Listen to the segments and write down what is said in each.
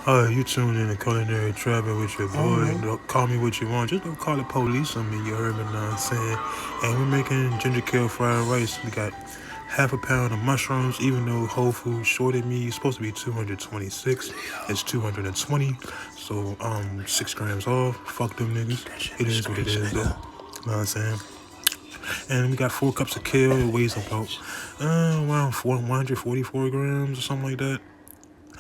Hi, you tuned in to Culinary Trapping with your boy. Don't call me what you want. Just don't call the police on me, you heard me now I'm saying? And we're making ginger kale fried rice. We got half a pound of mushrooms, even though Whole Foods shorted me. It's supposed to be 226. It's 220. So 6 grams off. Fuck them niggas. It is what it is though. You know what I'm saying? And we got 4 cups of kale. It weighs about around 144 grams or something like that.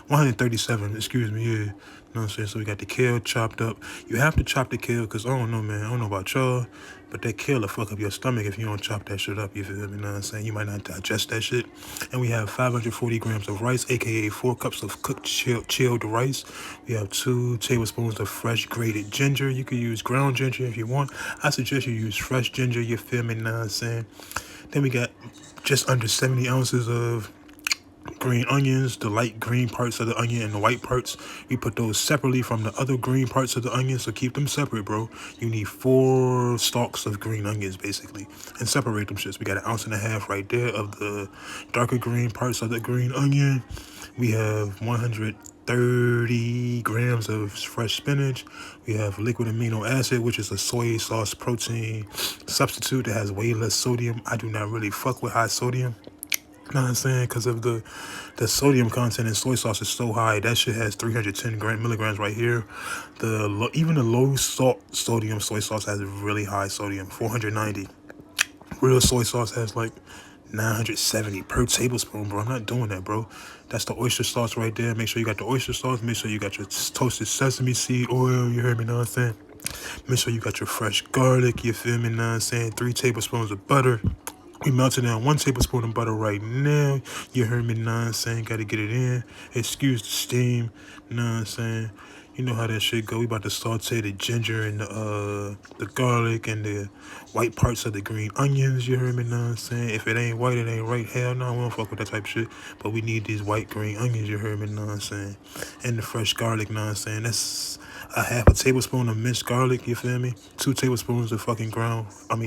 137, excuse me, yeah. You know what I'm saying? So we got the kale chopped up. You have to chop the kale because I don't know, man. I don't know about y'all, but that kale will fuck up your stomach if you don't chop that shit up. You feel me? You know what I'm saying? You might not digest that shit. And we have 540 grams of rice, aka 4 cups of cooked chilled rice. We have 2 tablespoons of fresh grated ginger. You can use ground ginger if you want. I suggest you use fresh ginger. You feel me? You know what I'm saying? Then we got just under 70 ounces of green onions, the light green parts of the onion and the white parts. We put those separately from the other green parts of the onion, so keep them separate, bro. You need 4 stalks of green onions, basically, and separate them shits. We got 1.5 ounces right there of the darker green parts of the green onion. We have 130 grams of fresh spinach. We have liquid amino acid, which is a soy sauce protein substitute that has way less sodium. I do not really fuck with high sodium. You know what I'm saying? Because of the sodium content in soy sauce is so high. That shit has 310 milligrams right here. Even the low salt sodium soy sauce has really high sodium, 490. Real soy sauce has like 970 per tablespoon, bro. I'm not doing that, bro. That's the oyster sauce right there. Make sure you got the oyster sauce. Make sure you got your toasted sesame seed oil. You heard me? Know what I'm saying? Make sure you got your fresh garlic. You feel me? Know what I'm saying? 3 tablespoons of butter. We melted down 1 tablespoon of butter right now. You heard me, know what I'm saying? Gotta get it in. Excuse the steam, know what I'm saying? You know how that shit go. We about to saute the ginger and the garlic and the white parts of the green onions. You heard me, know what I'm saying? If it ain't white, it ain't right. Hell no, we don't fuck with that type of shit. But we need these white green onions. You heard me, know what I'm saying? And the fresh garlic, know what I'm saying? That's a half a tablespoon of minced garlic. You feel me? 2 tablespoons of fucking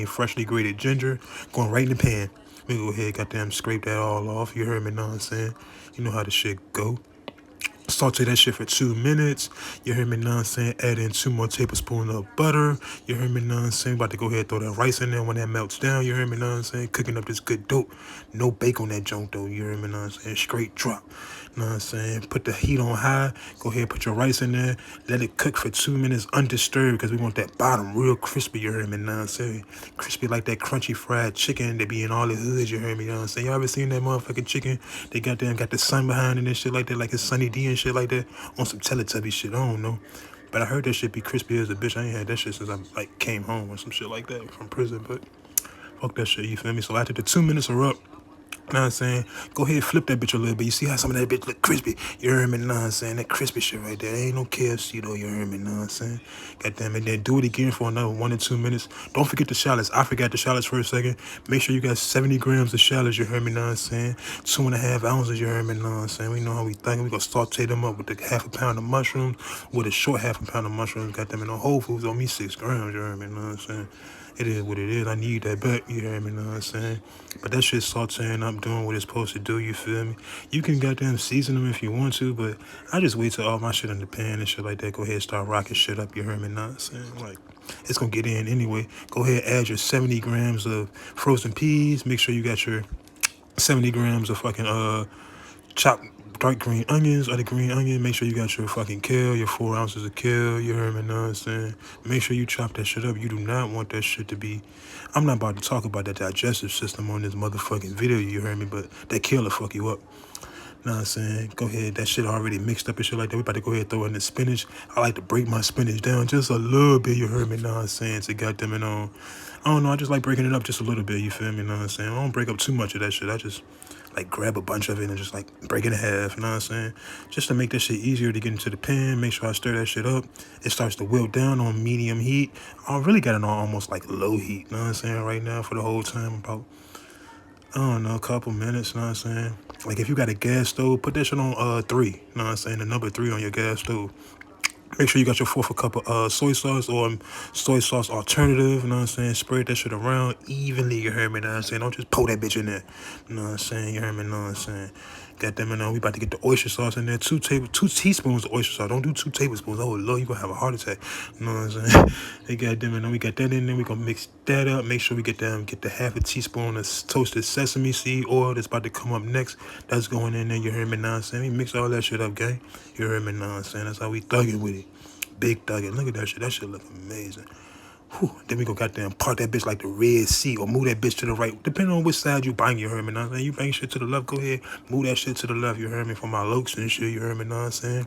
freshly grated ginger, going right in the pan. We go ahead, goddamn, scrape that all off. You heard me, know what I'm saying? You know how the shit go. Saute that shit for 2 minutes. You heard me, know what I'm saying? Add in 2 more tablespoons of butter. You heard me, know what I'm saying? About to go ahead and throw that rice in there when that melts down. You heard me, know what I'm saying? Cooking up this good dope. No bake on that junk though. You heard me, know what I'm saying? Straight drop. Know what I'm saying? Put the heat on high. Go ahead, put your rice in there. Let it cook for 2 minutes undisturbed because we want that bottom real crispy. You heard me, know what I'm saying? Crispy like that crunchy fried chicken that be in all the hoods. You heard me, know what I'm saying? Y'all ever seen that motherfucking chicken? They got the sun behind it and shit like that, like it's Sunny D and shit like that on some Teletubby shit. I don't know. But I heard that shit be crispy as a bitch. I ain't had that shit since I like came home or some shit like that from prison. But fuck that shit, you feel me? So after the 2 minutes are up, know what I'm saying? Go ahead, flip that bitch a little bit. You see how some of that bitch look crispy? You heard me, know what I'm saying? That crispy shit right there. Ain't no KFC though, you heard me, know what I'm saying? Goddamn it, then do it again for another 1 to 2 minutes. Don't forget the shallots. I forgot the shallots for a second. Make sure you got 70 grams of shallots, you heard me, know what I'm saying? 2.5 ounces, you heard me, know what I'm saying? We know how we think. We gonna saute them up with the half a pound of mushrooms, with a short half a pound of mushrooms. Got them in the Whole Foods on me 6 grams, you heard me, know what I'm saying? It is what it is. I need that back, you hear me, know what I'm saying? But that shit sauteing up, doing what it's supposed to do, you feel me? You can goddamn season them if you want to, but I just wait till all my shit in the pan and shit like that. Go ahead, start rocking shit up, you hear me, know what I'm saying? Like, it's gonna get in anyway. Go ahead, add your 70 grams of frozen peas. Make sure you got your 70 grams of fucking chopped dark green onions or the green onion. Make sure you got your fucking kale, your 4 ounces of kale. You heard me, know what I'm saying? Make sure you chop that shit up. You do not want that shit to be. I'm not about to talk about that digestive system on this motherfucking video, you heard me, but that kale will fuck you up. Know what I'm saying? Go ahead, that shit already mixed up and shit like that. We about to go ahead and throw in the spinach. I like to break my spinach down just a little bit, you heard me, know what I'm saying? To goddamn it on. I don't know, I just like breaking it up just a little bit, you feel me, know what I'm saying? I don't break up too much of that shit. I just like grab a bunch of it and just like break it in half, you know what I'm saying? Just to make that shit easier to get into the pan, make sure I stir that shit up. It starts to wilt down on medium heat. I really got it on almost like low heat, you know what I'm saying, right now for the whole time, about, I don't know, a couple minutes, you know what I'm saying? Like if you got a gas stove, put that shit on 3, you know what I'm saying? The number 3 on your gas stove. Make sure you got your fourth a cup of soy sauce or soy sauce alternative, you know what I'm saying? Spread that shit around evenly, you heard me, know what I'm saying? Don't just pour that bitch in there, you know what I'm saying? You heard me, know what I'm saying? Goddamn it, we about to get the oyster sauce in there. 2 teaspoons of oyster sauce. Don't do 2 tablespoons. Oh Lord, you gonna have a heart attack. You know what I'm saying? Hey, goddamn it, we got that in there. We gonna mix that up. Make sure we get the half a teaspoon of toasted sesame seed oil that's about to come up next. That's going in there. You hear me now? We mix all that shit up, gang. You hear me now? That's how we thugging with it. Big thugging. Look at that shit. That shit look amazing. Whew. Then we go goddamn park that bitch like the Red Sea or move that bitch to the right. Depending on which side you bang, you heard me, know what I'm saying? You bang shit to the left, go ahead. Move that shit to the left, you heard me, for my lokes and shit, you heard me, know what I'm saying?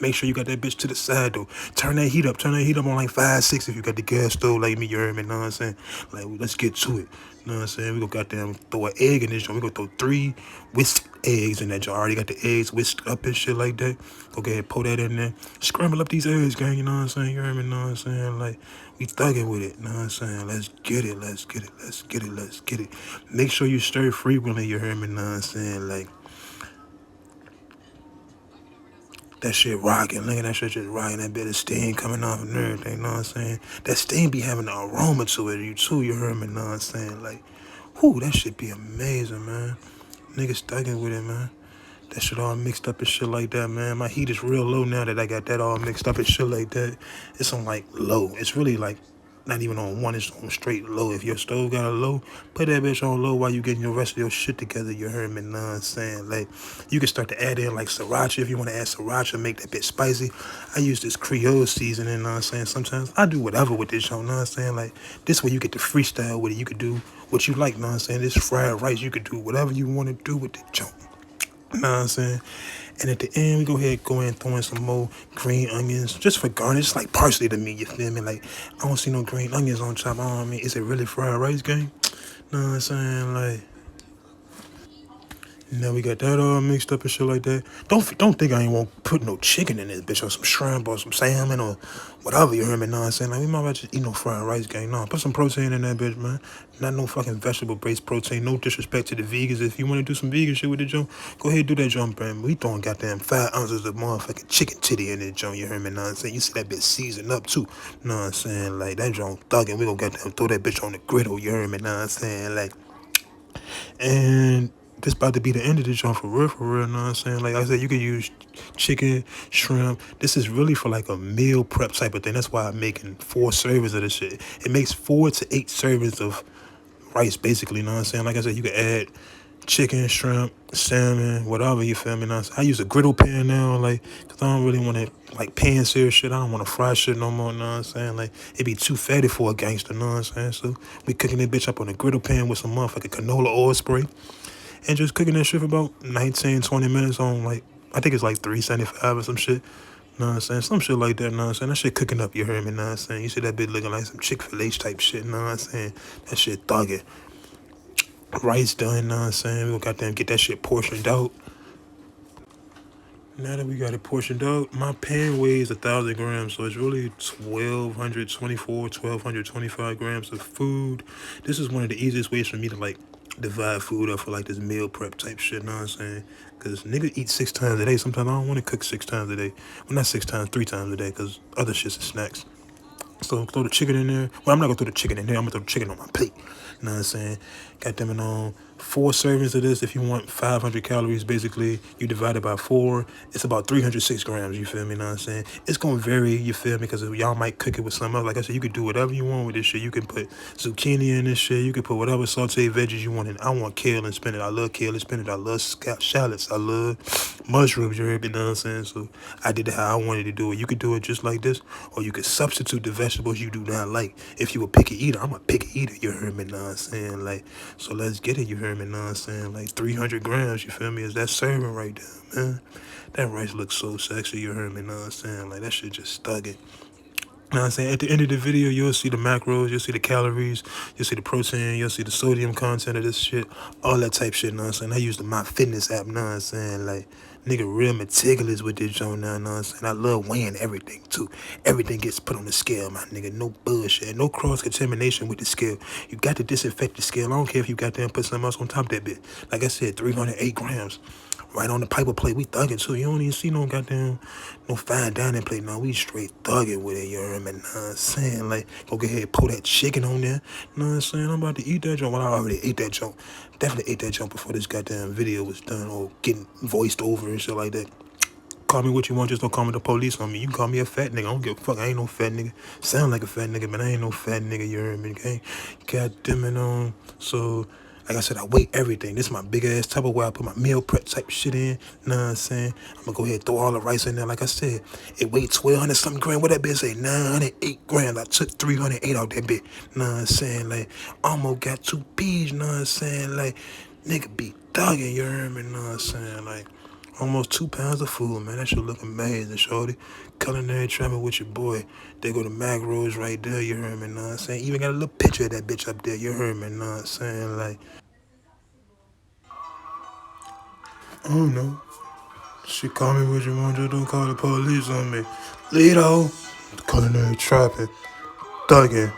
Make sure you got that bitch to the side, though. Turn that heat up on like 5, 6 if you got the gas stove like me, you heard me, know what I'm saying? Like, let's get to it. You know what I'm saying? We go goddamn throw an egg in this joint. We go throw 3 whisked eggs in that jar. Already got the eggs whisked up and shit like that. Go ahead, pour that in there. Scramble up these eggs, gang, you know what I'm saying? You heard me, know what I'm saying? Like, we thugging with it, you know what I'm saying? Let's get it, let's get it, let's get it, let's get it. Make sure you stir frequently, you heard me, know what I'm saying? Like, that shit rocking. Look at that shit just rocking. That bit of steam coming off and everything, you know what I'm saying? That steam be having an aroma to it, you too, you heard me, know what I'm saying? Like, whew, that shit be amazing, man. Niggas thugging with it, man. That shit all mixed up and shit like that, man. My heat is real low now that I got that all mixed up and shit like that. It's on like low. It's really like not even on 1, it's on straight low. If your stove got a low, put that bitch on low while you getting your rest of your shit together, you heard me, know what I'm saying? Like, you can start to add in like sriracha if you want to add sriracha, make that bitch spicy. I use this Creole seasoning, know what I'm saying? Sometimes I do whatever with this show, know what I'm saying? Like, this way you get to freestyle with it. You could do what you like, know what I'm saying? This fried rice, you could do whatever you want to do with the joint. You know what I'm saying? And at the end, we go ahead and go in and throw in some more green onions just for garnish. It's like parsley to me, you feel me? Like, I don't see no green onions on top. I mean, is it really fried rice, gang? You know what I'm saying? Like, now we got that all mixed up and shit like that. Don't think I ain't want to put no chicken in this bitch or some shrimp or some salmon or whatever, you heard me, know what I'm saying? Like, we might as well just eat no fried rice, gang. No, put some protein in that bitch, man. Not no fucking vegetable-based protein. No disrespect to the vegans. If you want to do some vegan shit with the joint, go ahead and do that joint, man. We throwing goddamn 5 ounces of motherfucking chicken titty in that joint, you heard me, know what I'm saying? You see that bitch seasoned up, too. Know what I'm saying? Like, that joint thugging. We gonna goddamn throw that bitch on the griddle, you heard me, know what I'm saying? Like, and this about to be the end of the joint for real, you know what I'm saying? Like I said, you can use chicken, shrimp. This is really for like a meal prep type of thing. That's why I'm making 4 servings of this shit. It makes 4 to 8 servings of rice, basically, you know what I'm saying? Like I said, you can add chicken, shrimp, salmon, whatever, you feel me? You know what I'm saying? I use a griddle pan now, like, because I don't really want to, like, pan-sear shit. I don't want to fry shit no more, you know what I'm saying? Like, it be too fatty for a gangster, you know what I'm saying? So, we cooking that bitch up on a griddle pan with some motherfucking canola oil spray. And just cooking that shit for about 19, 20 minutes on, like, I think it's like 375 or some shit. You know what I'm saying? Some shit like that, you know what I'm saying? That shit cooking up, you heard me, you know what I'm saying? You see that bitch looking like some Chick-fil-A type shit, you know what I'm saying? That shit thugging. Rice done, you know what I'm saying? We gonna goddamn get that shit portioned out. Now that we got it portioned out, my pan weighs 1,000 grams, so it's really 1,225 grams of food. This is one of the easiest ways for me to, like, divide food up for, like, this meal prep type shit, you know what I'm saying? Because niggas eat 6 times a day. Sometimes I don't want to cook 6 times a day. Well, not 6 times, 3 times a day, because other shit's are snacks. So throw the chicken in there. Well, I'm not gonna throw the chicken in there. I'm gonna throw the chicken on my plate. You know what I'm saying? Got them in on 4 servings of this. If you want 500 calories, basically, you divide it by 4. It's about 306 grams. You feel me? You know what I'm saying? It's gonna vary. You feel me? Because y'all might cook it with something else. Like I said, you could do whatever you want with this shit. You can put zucchini in this shit. You can put whatever sauteed veggies you want in. I want kale and spinach. I love kale and spinach. I love shallots. I love mushrooms. You heard me? You know what I'm saying? So I did it how I wanted to do it. You could do it just like this, or you could substitute the vegetables you do not like. If you a picky eater, I'm a picky eater. You heard me? You know what I'm saying? Like, so let's get it. You heard me? You know what I'm saying? Like 300 grams. You feel me? Is that serving right there, man? That rice looks so sexy. You heard me? You know what I'm saying? Like, that shit just thugging. You know what I'm saying? At the end of the video, you'll see the macros, you'll see the calories, you'll see the protein, you'll see the sodium content of this shit, all that type shit, you know what I'm saying? I use the My Fitness app, you know what I'm saying? Like, nigga real meticulous with this joint now, you know what I'm saying? I love weighing everything, too. Everything gets put on the scale, my nigga. No bullshit. No cross-contamination with the scale. You got to disinfect the scale. I don't care if you got to put something else on top of that bit. Like I said, 308 grams. right on the paper plate. We thugging too. You don't even see no goddamn, no fine dining plate. No, we straight thugging with it, you heard me? Know what I'm saying? Like, go get ahead and pull that chicken on there. Know what I'm saying? I'm about to eat that joint. Well, I already ate that joint. Definitely ate that joint before this goddamn video was done or getting voiced over and shit like that. Call me what you want, just don't call me the police on me. You can call me a fat nigga. I don't give a fuck. I ain't no fat nigga. Sound like a fat nigga, but I ain't no fat nigga. You heard me? Okay? God damn it, So, like I said, I weigh everything. This is my big ass Tupperware. I put my meal prep type shit in. Know what I'm saying? I'm gonna go ahead and throw all the rice in there. Like I said, it weighed 1,200 something grams. What that bitch say? 908 grams. I took 308 out that bitch. Know what I'm saying? Like, almost got 2 peas. Know what I'm saying? Like, nigga be thugging. You heard me? Know what I'm saying? Like, almost 2 pounds of food, man. That shit look amazing, shorty. Culinary travel with your boy. They go to macros right there, you heard me, know what I'm saying? Even got a little picture of that bitch up there, you heard me, know what I'm saying? Like, I don't know. She call me what you want, just don't call the police on me. Lido, culinary trapping, thugging.